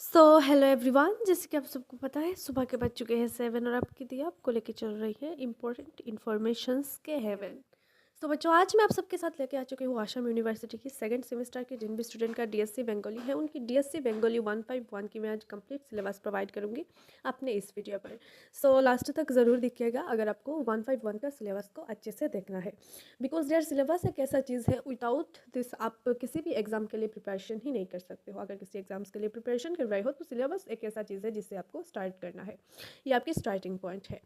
Hello everyone, जैसे कि आप सबको पता है सुबह के बज चुके हैं 7 और आपकी दी आपको लेके चल रही है इंपॉर्टेंट इन्फॉर्मेशंस के हेवन। बच्चों, आज मैं आप सबके साथ लेके आ चुकी हूँ आसाम यूनिवर्सिटी की सेकंड सेमेस्टर के जिन भी स्टूडेंट का डीएससी बंगाली है उनकी डीएससी बंगाली 151 की मैं आज कंप्लीट सिलेबस प्रोवाइड करूँगी अपने इस वीडियो पर। लास्ट तक ज़रूर देखिएगा अगर आपको 151 का सिलेबस को अच्छे से देखना है, बिकॉज यार सिलेबस एक ऐसा चीज़ है विदाउट दिस आप किसी भी एग्जाम के लिए प्रिपरेशन ही नहीं कर सकते हो। अगर किसी एग्जाम्स के लिए प्रिपरेशन कर रहे हो तो सिलेबस एक ऐसा चीज़ है जिससे आपको स्टार्ट करना है, ये आपकी स्टार्टिंग पॉइंट है।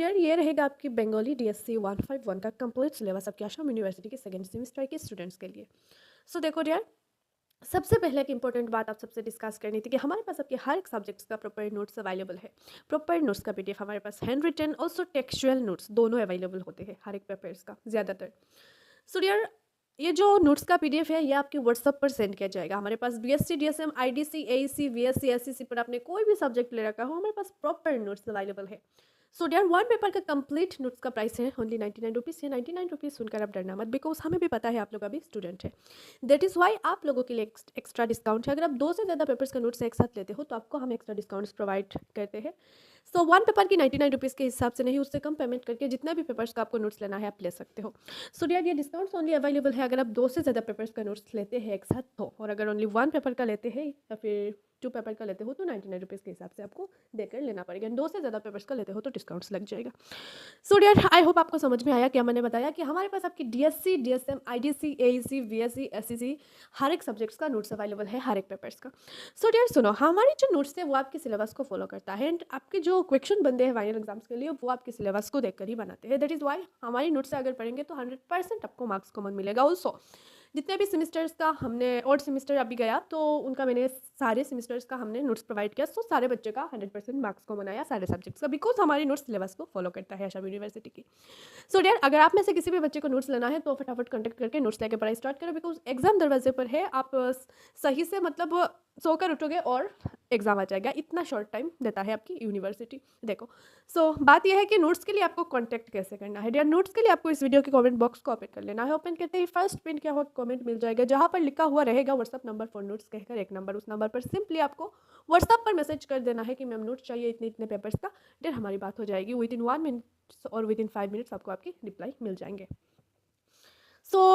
यार ये रहेगा आपकी बंगाली डीएससी 151 का कंप्लीट सिलेबस आपके आसाम यूनिवर्सिटी के सेकंड सेमेस्टर के स्टूडेंट्स के लिए। देखो यार, सबसे पहले एक इंपॉर्टेंट बात आप सबसे डिस्कस करनी थी कि हमारे पास आपके हर एक सब्जेक्ट्स का प्रॉपर नोट्स अवेलेबल है। प्रॉपर नोट्स का पीडीएफ हमारे पास handwritten also textual notes दोनों अवेलेबल होते हैं हर एक पेपर्स का ज़्यादातर। यार ये जो नोट्स का पीडीएफ है ये आपके व्हाट्सअप पर सेंड किया जाएगा। हमारे पास BSc DSM IDC AEC VSC SCC पर आपने कोई भी सब्जेक्ट ले रखा हो हमारे पास प्रॉपर नोट्स अवेलेबल है। यार वन पेपर का कंप्लीट नोट्स का प्राइस है ओनली 99 रुपीज़। या 99 रुपीज़ सुनकर आप डरना मत, बिकॉज हमें भी पता है आप लोग अभी स्टूडेंट है। दैट इज़ वाई आप लोगों के लिए एक्स्ट्रा डिस्काउंट है। अगर आप 2 से ज़्यादा पेपर्स का नोट्स एक साथ लेते हो तो आपको हम एक्स्ट्रा डिस्काउंट्स प्रोवाइड करते हैं। वन पेपर की 99 रुपीज़ के हिसाब से नहीं, उससे कम पेमेंट करके जितना भी पेपर्स का आपको नोट्स लेना है आप ले सकते हो। यार ये डिस्काउंट्स ओनली अवेलेबल है अगर आप 2 से ज़्यादा पेपर्स का नोट्स लेते हैं एक साथ तो, और अगर ओनली 1 पेपर का लेते हैं या फिर 2 पेपर का लेते हो तो 99 रुपीज़ के हिसाब से आपको देकर लेना पड़ेगा। 2 से ज़्यादा पेपर्स का लेते हो तो डिस्काउंट्स लग जाएगा। यार आई होप आपको समझ में आया क्या मैंने बताया कि हमारे पास आपकी DSC DSM IDC AEC VSC SCC हर एक सब्जेक्ट्स का नोट्स अवेलेबल है हर एक पेपर्स का। यार सुनो, हमारी जो नोट्स है वो आपके सिलेबस को फॉलो करता है एंड आपके जो क्वेश्चन बनते हैं फाइनल एग्जाम्स के लिए वो आपके सिलेबस को देखकर ही बनाते हैं। दैट इज़ वाई हमारी नोट्स से अगर पढ़ेंगे तो 100% आपको मार्क्स कॉमन मिलेगा। ऑल्सो जितने भी सेमिस्टर्स का हमने और सेमिस्टर अभी गया तो उनका मैंने सारे सेमिस्टर्स का हमने नोट्स प्रोवाइड किया, सो सारे बच्चे का 100% मार्क्स कॉमन आया सारे सब्जेक्ट्स का, बिकॉज हमारी नोट्स सिलेबस को फॉलो करता है आसाम यूनिवर्सिटी की। यार अगर आप में से किसी भी बच्चे को नोट्स लेना है तो फटाफट कॉन्टैक्ट करके नोट्स लेके पढ़ाई स्टार्ट करो, बिकॉज एग्जाम दरवाजे पर है। आप सही से मतलब सोकर उठोगे और एग्जाम आ जाएगा, इतना शॉर्ट टाइम देता है आपकी यूनिवर्सिटी। देखो बात यह है कि नोट्स के लिए आपको कांटेक्ट कैसे करना है। यार नोट्स के लिए आपको इस वीडियो के कमेंट बॉक्स को ओपन कर लेना है। ओपन करते ही फर्स्ट पिन क्या हुआ कमेंट मिल जाएगा जहाँ पर लिखा हुआ रहेगा व्हाट्सअप नंबर फॉर नोट्स कहकर एक नंबर, उस नंबर पर सिंपली आपको व्हाट्सअप पर मैसेज कर देना है कि मैम नोट्स चाहिए इतने इतने पेपर्स का। देन हमारी बात हो जाएगी, विद इन 1 मिनट और विद इन 5 मिनट्स आपको आपकी रिप्लाई मिल जाएंगे।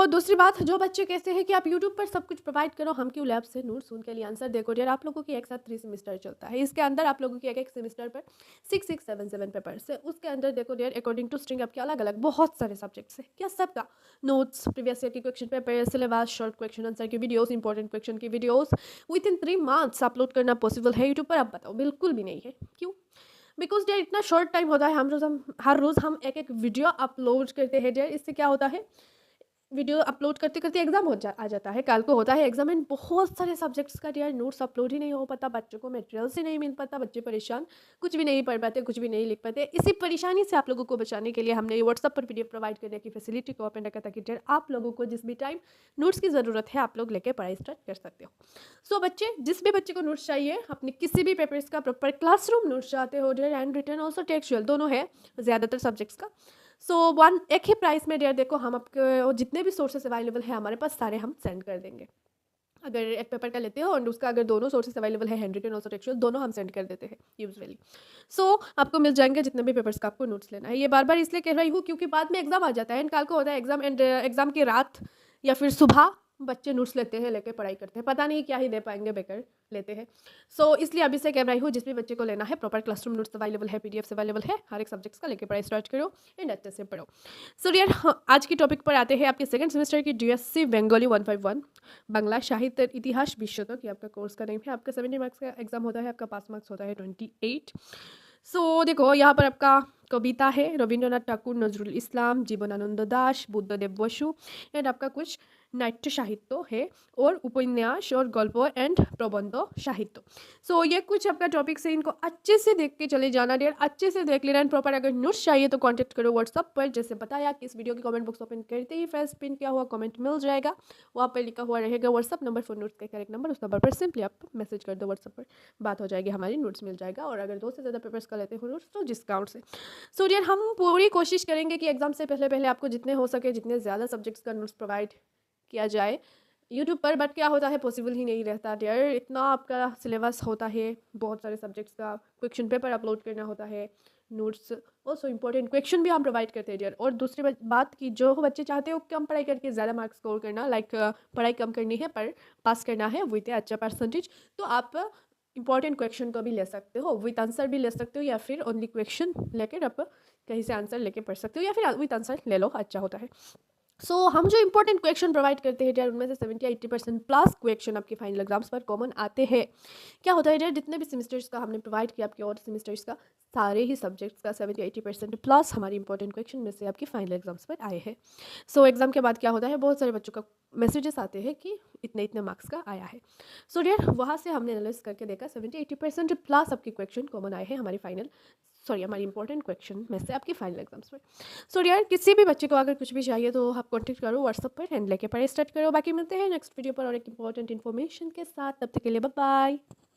दूसरी बात, जो बच्चे कहते हैं कि आप यूट्यूब पर सब कुछ प्रोवाइड करो, हम क्यों लैब से नोट्स उनके लिए आंसर देखो। यार आप लोगों की एक साथ 3 सेमेस्टर चलता है, इसके अंदर आप लोगों की एक एक सेमेस्टर पर 6 6 7 7 पेपर्स है। उसके अंदर देखो यार अकॉर्डिंग टू स्ट्रिंग आपके अलग अलग बहुत सारे सब्जेक्ट्स है। क्या सबका नोट्स, प्रीवियस ईयर की question paper, syllabus, short question answer की वीडियोस, इंपॉर्टेंट क्वेश्चन की videos with in 3 months upload करना पॉसिबल है यूट्यूब पर? आप बताओ, बिल्कुल भी नहीं है। क्यों? बिकॉज यार इतना शॉर्ट टाइम होता है, हम हर रोज़ हम एक एक वीडियो अपलोड करते हैं। यार इससे क्या होता है, वीडियो अपलोड करते करते एग्जाम आ जाता है, कल को होता है एग्जाम एंड बहुत सारे सब्जेक्ट्स का यार नोट्स अपलोड ही नहीं हो पाता, बच्चों को मटेरियल्स ही नहीं मिल पाता, बच्चे परेशान, कुछ भी नहीं पढ़ पाते, कुछ भी नहीं लिख पाते। इसी परेशानी से आप लोगों को बचाने के लिए हमने ये व्हाट्सअप पर पीडीएफ प्रोवाइड करने की फैसिलिटी को ओपन रखा ताकि यार आप लोगों को जिस भी टाइम नोट्स की ज़रूरत है आप लोग लेके पढ़ाई स्टार्ट कर सकते हो। बच्चे, जिस भी बच्चे को नोट्स चाहिए, अपने किसी भी पेपर्स का प्रॉपर क्लासरूम नोट्स चाहते हो यार, हैंड रिटन ऑल्सो टेक्सचुअल दोनों है ज़्यादातर सब्जेक्ट्स का। वन एक ही प्राइस में यार देखो हम आपके जितने भी सोर्सेस अवेलेबल है हमारे पास सारे हम सेंड कर देंगे। अगर एक पेपर का लेते हो और उसका अगर दोनों सोर्सेस अवेलेबल है, हैंड रिटन और टेक्सचुअल, दोनों हम सेंड कर देते हैं यूजुअली। आपको मिल जाएंगे जितने भी पेपर्स का आपको नोट्स लेना है। ये बार बार इसलिए कह रही हूँ क्योंकि बाद में एग्जाम आ जाता है एंड कल को होता है एग्जाम एंड एग्जाम की रात या फिर सुबह बच्चे नोट्स लेते हैं, लेके पढ़ाई करते हैं, पता नहीं क्या ही दे पाएंगे, बेकार लेते हैं। इसलिए अभी से कह रही हूँ जिस भी बच्चे को लेना है प्रॉपर क्लासरूम नोट्स अवेलेबल है, पीडीएफ अवेलेबल है हर एक सब्जेक्ट्स का, लेके पढ़ाई स्टार्ट करो एंड अच्छे से पढ़ो। यार आज की टॉपिक पर आते हैं आपके सेकंड सेमेस्टर की डीएससी बंगाली 151 बांग्ला साहित्य इतिहास विश्व तक, ये आपका कोर्स का नेम है। आपका 70 मार्क्स का एग्जाम होता है, आपका पास मार्क्स होता है 28। देखो यहाँ पर आपका कविता है रविंद्रनाथ ठाकुर, नजरुल इस्लाम, जीवनानंद दास, बुद्धदेव बसु एंड आपका कुछ नाट्य साहित्य है और उपन्यास और गल्प एंड प्रबंध साहित्य। ये कुछ आपका टॉपिक्स है, इनको अच्छे से देख के चले जाना यार, अच्छे से देख लेना। प्रॉपर अगर नोट्स चाहिए तो कांटेक्ट करो व्हाट्सअप पर, जैसे बताया कि इस वीडियो के कमेंट बॉक्स ओपन करते ही फर्स्ट पिन किया हुआ कमेंट मिल जाएगा, वहाँ पर लिखा हुआ रहेगा व्हाट्सअप नंबर फॉर नोट्स का करेक्ट नंबर, उस नंबर पर सिंपली आप मैसेज कर दो व्हाट्सअप पर, बात हो जाएगी, हमारी नोट्स मिल जाएगा। और अगर 2 से ज़्यादा पेपर्स का लेते हो नोट्स तो डिस्काउंट से। यार हम पूरी कोशिश करेंगे कि एग्जाम से पहले पहले आपको जितने हो सके जितने ज़्यादा सब्जेक्ट्स का नोट्स प्रोवाइड किया जाए। यूट्यूब पर, बट क्या होता है पॉसिबल ही नहीं रहता डियर, इतना आपका सिलेबस होता है, बहुत सारे सब्जेक्ट्स का क्वेश्चन पेपर अपलोड करना होता है, नोट्स ऑल्सो इंपॉर्टेंट क्वेश्चन भी हम प्रोवाइड करते हैं डियर। और दूसरी बात की जो बच्चे चाहते हो कम पढ़ाई करके ज़्यादा मार्क्स स्कोर करना, लाइक पढ़ाई कम करनी है पर पास करना है विथ अच्छा परसेंटेज, तो आप इंपॉर्टेंट क्वेश्चन को भी ले सकते हो, विथ आंसर भी ले सकते हो, या फिर ओनली क्वेश्चन लेकर आप कहीं से आंसर लेके पढ़ सकते हो, या फिर विथ आंसर ले लो, अच्छा होता है। हम जो इंपॉर्टेंट क्वेश्चन प्रोवाइड करते हैं डियर, उनमें से 70-80% प्लस क्वेश्चन आपके फाइनल एग्जाम्स पर कॉमन आते हैं। क्या होता है डियर, जितने भी सेमेस्टर्स का हमने प्रोवाइड किया आपके और सेमेस्टर्स का, सारे ही सब्जेक्ट्स का 70-80% प्लस हमारे इंपॉर्टेंट क्वेश्चन में से आपके फाइनल एग्जाम्स पर आए हैं। एग्जाम के बाद क्या होता है, बहुत सारे बच्चों का मैसेजेस आते हैं कि इतने इतने मार्क्स का आया है। डियर वहाँ से हमने एनालाइज करके देखा 70-80% प्लस आपके क्वेश्चन कॉमन आए हैं हमारी इंपॉर्टेंट क्वेश्चन में से आपके फाइनल एग्जाम्स पर। डियर किसी भी बच्चे को अगर कुछ भी चाहिए तो आप कॉन्टेक्ट करो व्हाट्सएप पर एंड लेके पढ़ाई स्टार्ट करो। बाकी मिलते हैं नेक्स्ट वीडियो पर और एक इंपॉर्टेंट इन्फॉर्मेशन के साथ, तब तक के लिए बाय बाय।